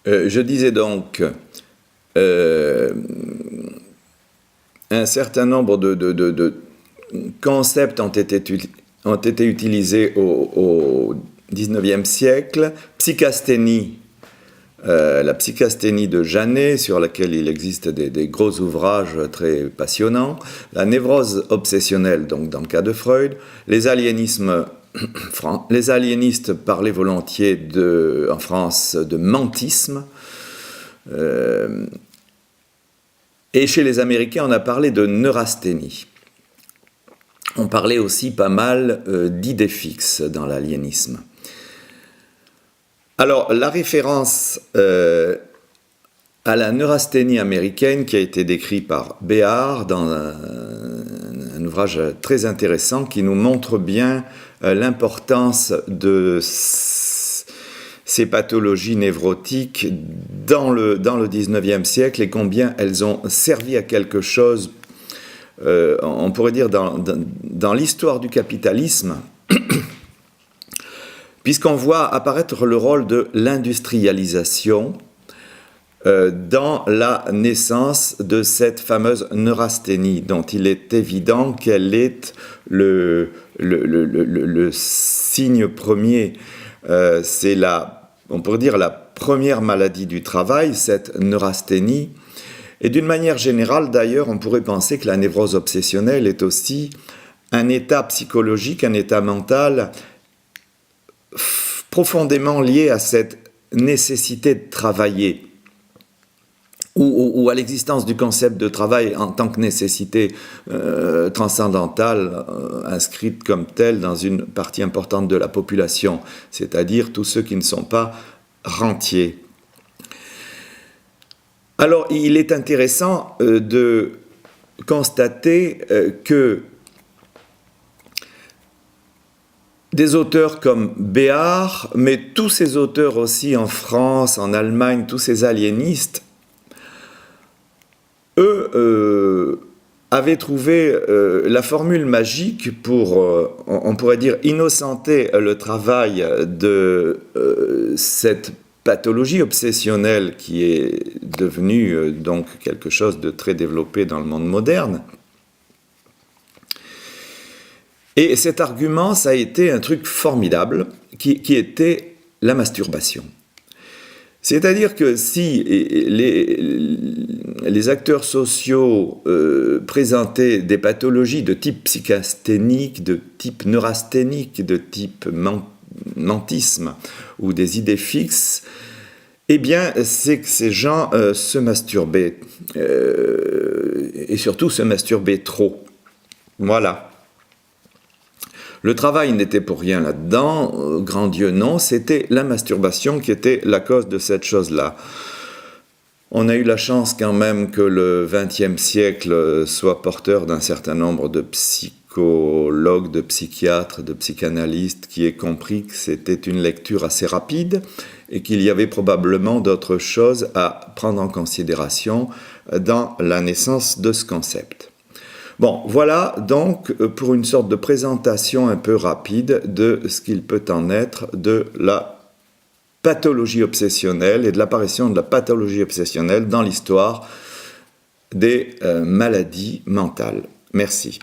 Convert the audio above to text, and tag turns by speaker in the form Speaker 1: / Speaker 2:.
Speaker 1: Je disais donc, un certain nombre de concepts ont été utilisés au XIXe siècle. Psychasthénie, la psychasthénie de Janet, sur laquelle il existe des gros ouvrages très passionnants. La névrose obsessionnelle, donc dans le cas de Freud. Les aliénistes parlaient volontiers en France de mentisme. Et chez les Américains, on a parlé de neurasthénie. On parlait aussi pas mal d'idées fixes dans l'aliénisme. Alors, la référence à la neurasthénie américaine qui a été décrite par Béard dans un ouvrage très intéressant qui nous montre bien l'importance de ces pathologies névrotiques dans le XIXe siècle et combien elles ont servi à quelque chose, on pourrait dire, dans l'histoire du capitalisme, puisqu'on voit apparaître le rôle de l'industrialisation dans la naissance de cette fameuse neurasthénie, dont il est évident qu'elle est le signe premier. C'est on pourrait dire la première maladie du travail, cette neurasthénie. Et d'une manière générale, d'ailleurs, on pourrait penser que la névrose obsessionnelle est aussi un état psychologique, un état mental profondément lié à cette nécessité de travailler, ou à l'existence du concept de travail en tant que nécessité transcendantale, inscrite comme telle dans une partie importante de la population, c'est-à-dire tous ceux qui ne sont pas rentiers. Alors, il est intéressant de constater que des auteurs comme Béard, mais tous ces auteurs aussi en France, en Allemagne, tous ces aliénistes, eux avaient trouvé la formule magique pour, on pourrait dire, innocenter le travail de cette pathologie obsessionnelle qui est devenue donc quelque chose de très développé dans le monde moderne. Et cet argument, ça a été un truc formidable qui était la masturbation. C'est-à-dire que si les acteurs sociaux présentaient des pathologies de type psychasthénique, de type neurasthénique, de type mentisme ou des idées fixes, eh bien, c'est que ces gens se masturbaient, et surtout se masturbaient trop. Voilà. Le travail n'était pour rien là-dedans, grand Dieu non, c'était la masturbation qui était la cause de cette chose-là. On a eu la chance quand même que le XXe siècle soit porteur d'un certain nombre de psychologues, de psychiatres, de psychanalystes qui aient compris que c'était une lecture assez rapide et qu'il y avait probablement d'autres choses à prendre en considération dans la naissance de ce concept. Bon, voilà donc pour une sorte de présentation un peu rapide de ce qu'il peut en être de la pathologie obsessionnelle et de l'apparition de la pathologie obsessionnelle dans l'histoire des maladies mentales. Merci.